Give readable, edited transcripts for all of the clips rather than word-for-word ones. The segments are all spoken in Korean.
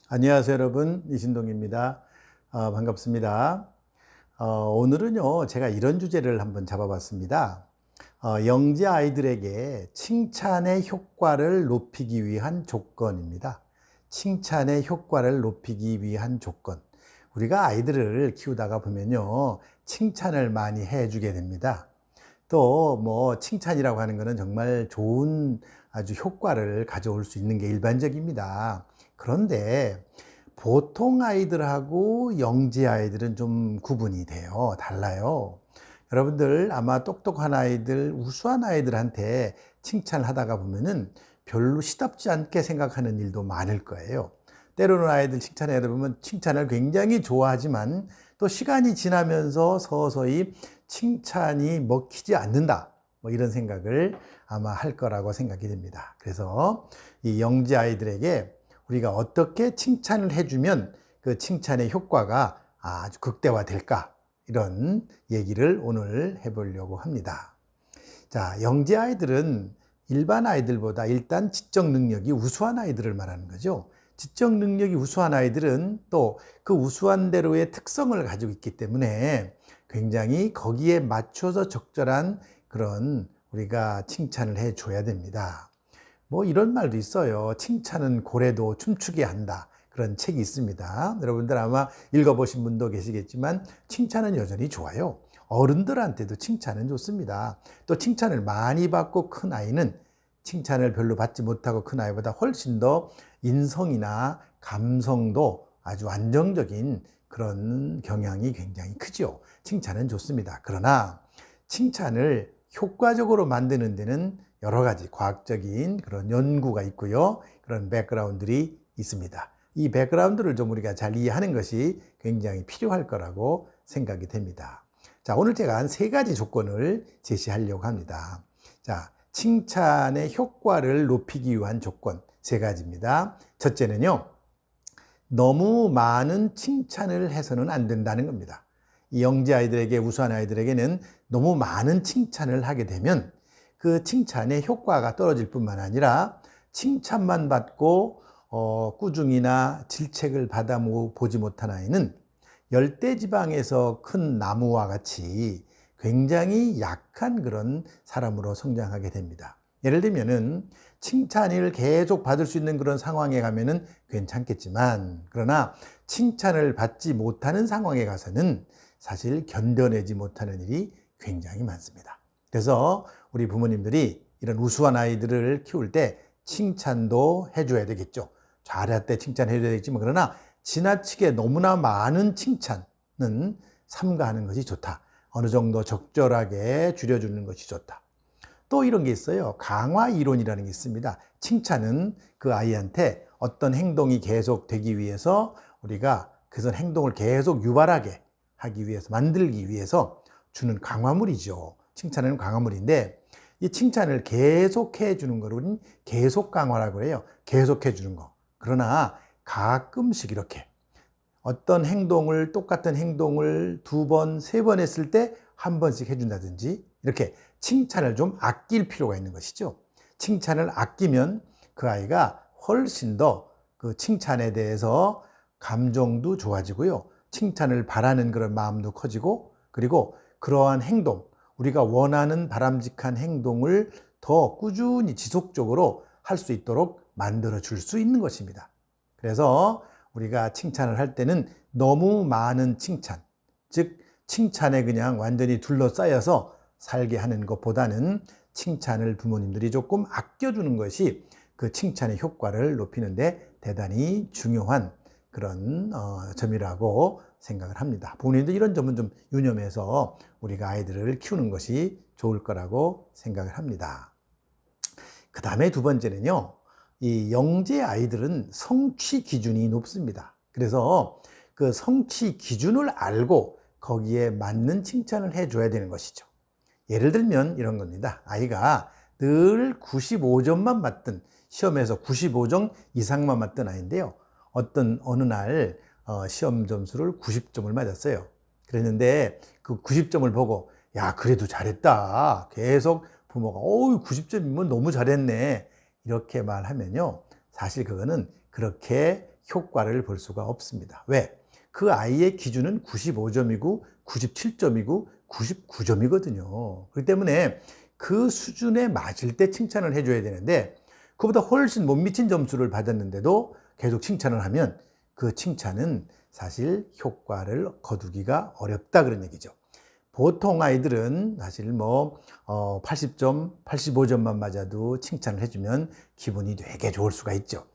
안녕하세요 여러분, 이신동입니다. 반갑습니다. 오늘은요 제가 이런 주제를 한번 잡아봤습니다. 영재 아이들에게 칭찬의 효과를 높이기 위한 조건입니다. 칭찬의 효과를 높이기 위한 조건. 우리가 아이들을 키우다가 보면요 칭찬을 많이 해주게 됩니다. 또 뭐 칭찬이라고 하는 것은 정말 좋은 아주 효과를 가져올 수 있는 게 일반적입니다. 그런데 보통 아이들하고 영재 아이들은 좀 구분이 돼요. 달라요. 여러분들 아마 똑똑한 아이들, 우수한 아이들한테 칭찬을 하다가 보면은 별로 시답지 않게 생각하는 일도 많을 거예요. 때로는 아이들 칭찬하다 보면 칭찬을 굉장히 좋아하지만 또 시간이 지나면서 서서히 칭찬이 먹히지 않는다. 뭐 이런 생각을 아마 할 거라고 생각이 됩니다. 그래서 이 영재 아이들에게 우리가 어떻게 칭찬을 해주면 그 칭찬의 효과가 아주 극대화될까? 이런 얘기를 오늘 해보려고 합니다. 자, 영재 아이들은 일반 아이들보다 일단 지적 능력이 우수한 아이들을 말하는 거죠. 지적 능력이 우수한 아이들은 또 그 우수한 대로의 특성을 가지고 있기 때문에 굉장히 거기에 맞춰서 적절한 그런 우리가 칭찬을 해줘야 됩니다. 뭐 이런 말도 있어요. 칭찬은 고래도 춤추게 한다. 그런 책이 있습니다. 여러분들 아마 읽어보신 분도 계시겠지만 칭찬은 여전히 좋아요. 어른들한테도 칭찬은 좋습니다. 또 칭찬을 많이 받고 큰 아이는 칭찬을 별로 받지 못하고 큰 아이보다 훨씬 더 인성이나 감성도 아주 안정적인 그런 경향이 굉장히 크죠. 칭찬은 좋습니다. 그러나 칭찬을 효과적으로 만드는 데는 여러 가지 과학적인 그런 연구가 있고요. 그런 백그라운드들이 있습니다. 이 백그라운드를 좀 우리가 잘 이해하는 것이 굉장히 필요할 거라고 생각이 됩니다. 자, 오늘 제가 한 3가지 조건을 제시하려고 합니다. 자, 칭찬의 효과를 높이기 위한 조건 3가지입니다. 첫째는요, 너무 많은 칭찬을 해서는 안 된다는 겁니다. 이 영재 아이들에게, 우수한 아이들에게는 너무 많은 칭찬을 하게 되면 그 칭찬의 효과가 떨어질 뿐만 아니라 칭찬만 받고 꾸중이나 질책을 받아 보지 못한 아이는 열대지방에서 큰 나무와 같이 굉장히 약한 그런 사람으로 성장하게 됩니다. 예를 들면은 칭찬을 계속 받을 수 있는 그런 상황에 가면은 괜찮겠지만, 그러나 칭찬을 받지 못하는 상황에 가서는 사실 견뎌내지 못하는 일이 굉장히 많습니다. 그래서 우리 부모님들이 이런 우수한 아이들을 키울 때 칭찬도 해줘야 되겠죠. 잘할 때 칭찬해줘야 되겠지만, 그러나 지나치게 너무나 많은 칭찬은 삼가하는 것이 좋다. 어느 정도 적절하게 줄여주는 것이 좋다. 또 이런 게 있어요. 강화 이론이라는 게 있습니다. 칭찬은 그 아이한테 어떤 행동이 계속 되기 위해서 우리가 그 행동을 계속 유발하게 하기 위해서, 만들기 위해서 주는 강화물이죠. 칭찬은 강화물인데, 이 칭찬을 계속해 주는 거를 계속 강화라고 해요. 계속해 주는 거. 그러나 가끔씩 이렇게 어떤 행동을, 똑같은 행동을 2번, 3번 했을 때 1번씩 해준다든지, 이렇게 칭찬을 좀 아낄 필요가 있는 것이죠. 칭찬을 아끼면 그 아이가 훨씬 더 그 칭찬에 대해서 감정도 좋아지고요. 칭찬을 바라는 그런 마음도 커지고, 그리고 그러한 행동, 우리가 원하는 바람직한 행동을 더 꾸준히 지속적으로 할 수 있도록 만들어 줄 수 있는 것입니다. 그래서 우리가 칭찬을 할 때는 너무 많은 칭찬, 즉 칭찬에 그냥 완전히 둘러싸여서 살게 하는 것보다는 칭찬을 부모님들이 조금 아껴주는 것이 그 칭찬의 효과를 높이는 데 대단히 중요한 그런 점이라고 생각을 합니다. 부모님들 이런 점은 좀 유념해서 우리가 아이들을 키우는 것이 좋을 거라고 생각을 합니다. 그 다음에 2번째는요, 이 영재 아이들은 성취 기준이 높습니다. 그래서 그 성취 기준을 알고 거기에 맞는 칭찬을 해줘야 되는 것이죠. 예를 들면 이런 겁니다. 아이가 늘 95점만 맞든, 시험에서 95점 이상만 맞던 아이인데요, 어느 날 시험 점수를 90점을 맞았어요. 그랬는데 그 90점을 보고 야, 그래도 잘했다. 계속 부모가 90점이면 너무 잘했네. 이렇게 말하면요, 사실 그거는 그렇게 효과를 볼 수가 없습니다. 왜? 그 아이의 기준은 95점이고 97점이고 99점이거든요. 그렇기 때문에 그 수준에 맞을 때 칭찬을 해줘야 되는데 그보다 훨씬 못 미친 점수를 받았는데도 계속 칭찬을 하면 그 칭찬은 사실 효과를 거두기가 어렵다 그런 얘기죠. 보통 아이들은 사실 80점, 85점만 맞아도 칭찬을 해주면 기분이 되게 좋을 수가 있죠.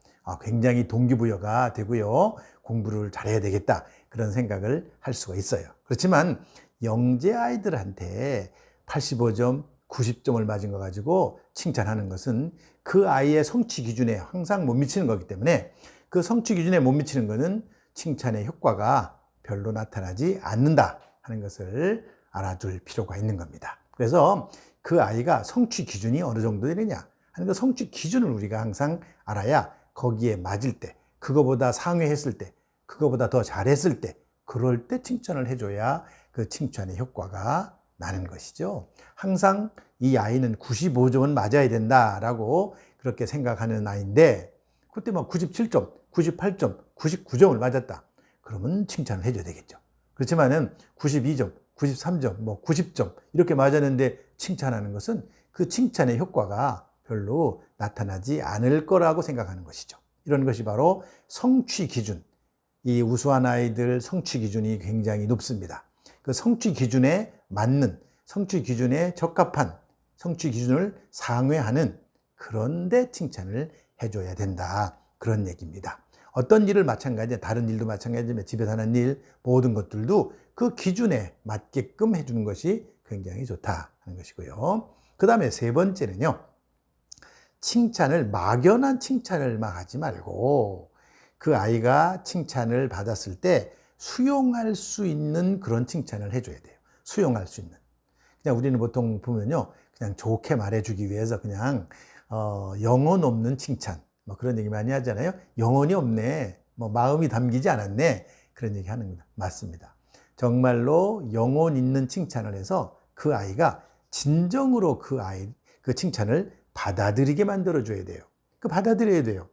굉장히 동기부여가 되고요. 공부를 잘해야 되겠다 그런 생각을 할 수가 있어요. 그렇지만 영재 아이들한테 85점, 90점을 맞은 거 가지고 칭찬하는 것은 그 아이의 성취 기준에 항상 못 미치는 거기 때문에 그 성취 기준에 못 미치는 것은 칭찬의 효과가 별로 나타나지 않는다 하는 것을 알아둘 필요가 있는 겁니다. 그래서 그 아이가 성취 기준이 어느 정도 되느냐 하는 그 성취 기준을 우리가 항상 알아야 거기에 맞을 때, 그거보다 상회했을 때, 그거보다 더 잘했을 때, 그럴 때 칭찬을 해줘야 그 칭찬의 효과가 나는 것이죠. 항상 이 아이는 95점은 맞아야 된다라고 그렇게 생각하는 아이인데 그때 97점, 98점, 99점을 맞았다. 그러면 칭찬을 해줘야 되겠죠. 그렇지만은 92점, 93점, 90점 이렇게 맞았는데 칭찬하는 것은 그 칭찬의 효과가 별로 나타나지 않을 거라고 생각하는 것이죠. 이런 것이 바로 성취 기준. 이 우수한 아이들 성취 기준이 굉장히 높습니다. 그 성취 기준에 맞는, 성취 기준에 적합한 성취 기준을 상회하는 그런데 칭찬을 해줘야 된다. 그런 얘기입니다. 어떤 일을 마찬가지에 다른 일도 마찬가지지만 집에서 하는 일 모든 것들도 그 기준에 맞게끔 해주는 것이 굉장히 좋다 하는 것이고요. 그 다음에 세 번째는요. 칭찬을 막연한 칭찬을 막 하지 말고 그 아이가 칭찬을 받았을 때 수용할 수 있는 그런 칭찬을 해줘야 돼요. 수용할 수 있는. 그냥 우리는 보통 보면요. 그냥 좋게 말해주기 위해서 그냥 영혼 없는 칭찬 그런 얘기 많이 하잖아요. 영혼이 없네. 마음이 담기지 않았네. 그런 얘기 하는 겁니다. 맞습니다. 정말로 영혼 있는 칭찬을 해서 그 아이가 진정으로 그 칭찬을 받아들이게 만들어줘야 돼요. 받아들여야 돼요.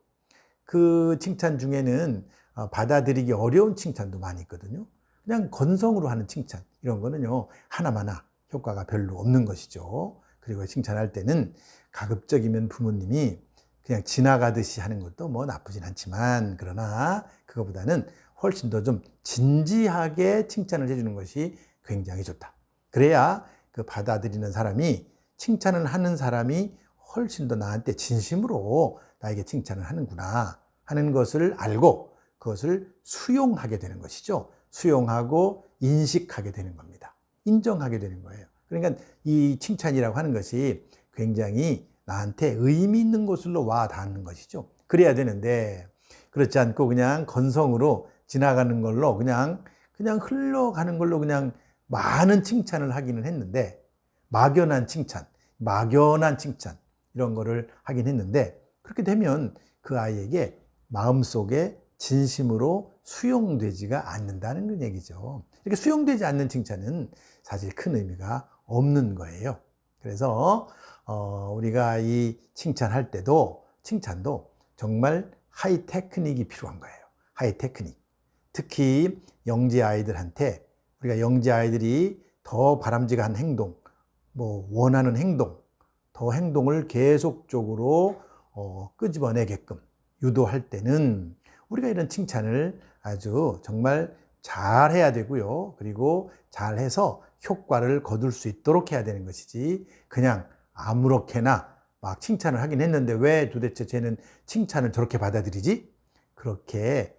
그 칭찬 중에는 받아들이기 어려운 칭찬도 많이 있거든요. 그냥 건성으로 하는 칭찬 이런 거는요 하나마나 효과가 별로 없는 것이죠. 그리고 칭찬할 때는 가급적이면 부모님이 그냥 지나가듯이 하는 것도 나쁘진 않지만 그러나 그거보다는 훨씬 더 좀 진지하게 칭찬을 해주는 것이 굉장히 좋다. 그래야 그 받아들이는 사람이 칭찬을 하는 사람이 훨씬 더 나한테 진심으로 나에게 칭찬을 하는구나 하는 것을 알고 그것을 수용하게 되는 것이죠. 수용하고 인식하게 되는 겁니다. 인정하게 되는 거예요. 그러니까 이 칭찬이라고 하는 것이 굉장히 나한테 의미 있는 곳으로 와 닿는 것이죠. 그래야 되는데 그렇지 않고 그냥 건성으로 지나가는 걸로 그냥 흘러가는 걸로 그냥 많은 칭찬을 하기는 했는데 막연한 칭찬 이런 거를 하긴 했는데 그렇게 되면 그 아이에게 마음속에 진심으로 수용되지가 않는다는 얘기죠. 이렇게 수용되지 않는 칭찬은 사실 큰 의미가 없는 거예요. 그래서 우리가 이 칭찬할 때도 칭찬도 정말 하이 테크닉이 필요한 거예요. 하이 테크닉. 특히 영재 아이들한테 우리가 영재 아이들이 더 바람직한 행동, 원하는 행동, 더 행동을 계속적으로 끄집어내게끔 유도할 때는 우리가 이런 칭찬을 아주 정말 잘 해야 되고요. 그리고 잘해서 효과를 거둘 수 있도록 해야 되는 것이지 그냥 아무렇게나 막 칭찬을 하긴 했는데 왜 도대체 쟤는 칭찬을 저렇게 받아들이지? 그렇게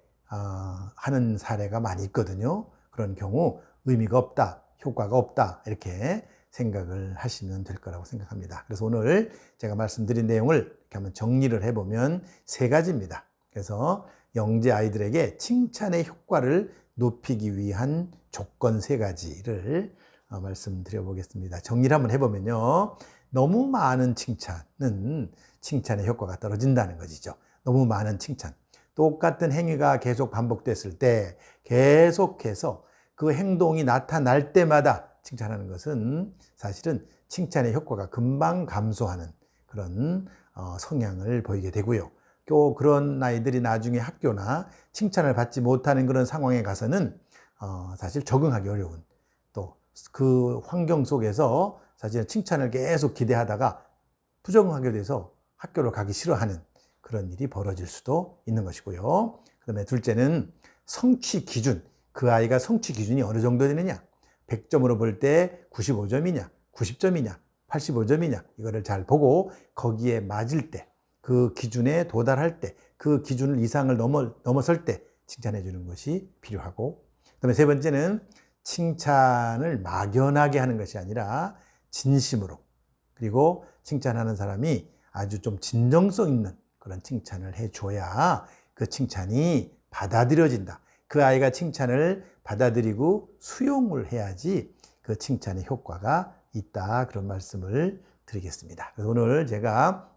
하는 사례가 많이 있거든요. 그런 경우 의미가 없다, 효과가 없다 이렇게 생각을 하시면 될 거라고 생각합니다. 그래서 오늘 제가 말씀드린 내용을 이렇게 한번 정리를 해보면 세 가지입니다. 그래서 영재 아이들에게 칭찬의 효과를 높이기 위한 조건 세 가지를 말씀드려 보겠습니다. 정리를 한번 해보면요. 너무 많은 칭찬은 칭찬의 효과가 떨어진다는 것이죠. 너무 많은 칭찬. 똑같은 행위가 계속 반복됐을 때 계속해서 그 행동이 나타날 때마다 칭찬하는 것은 사실은 칭찬의 효과가 금방 감소하는 그런 성향을 보이게 되고요. 또 그런 아이들이 나중에 학교나 칭찬을 받지 못하는 그런 상황에 가서는 사실 적응하기 어려운, 또 그 환경 속에서 사실 칭찬을 계속 기대하다가 부정하게 돼서 학교를 가기 싫어하는 그런 일이 벌어질 수도 있는 것이고요. 그다음에 둘째는 성취 기준. 그 아이가 성취 기준이 어느 정도 되느냐? 100점으로 볼 때 95점이냐, 90점이냐, 85점이냐, 이거를 잘 보고 거기에 맞을 때, 그 기준에 도달할 때, 그 기준을 이상을 넘어설 때 칭찬해 주는 것이 필요하고, 그다음에 세 번째는 칭찬을 막연하게 하는 것이 아니라 진심으로, 그리고 칭찬하는 사람이 아주 좀 진정성 있는 그런 칭찬을 해줘야 그 칭찬이 받아들여진다. 그 아이가 칭찬을 받아들이고 수용을 해야지 그 칭찬의 효과가 있다. 그런 말씀을 드리겠습니다. 그래서 오늘 제가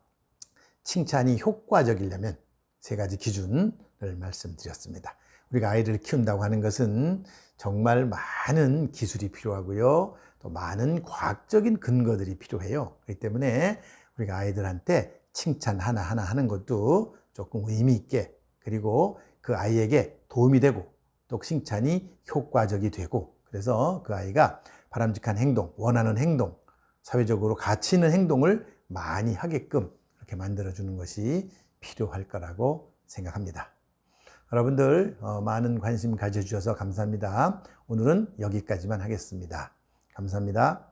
칭찬이 효과적이려면 세 가지 기준을 말씀드렸습니다. 우리가 아이를 키운다고 하는 것은 정말 많은 기술이 필요하고요. 또 많은 과학적인 근거들이 필요해요. 그렇기 때문에 우리가 아이들한테 칭찬 하나하나 하는 것도 조금 의미 있게, 그리고 그 아이에게 도움이 되고 또 칭찬이 효과적이 되고, 그래서 그 아이가 바람직한 행동, 원하는 행동, 사회적으로 가치 있는 행동을 많이 하게끔 그렇게 만들어주는 것이 필요할 거라고 생각합니다. 여러분들 많은 관심 가져주셔서 감사합니다. 오늘은 여기까지만 하겠습니다. 감사합니다.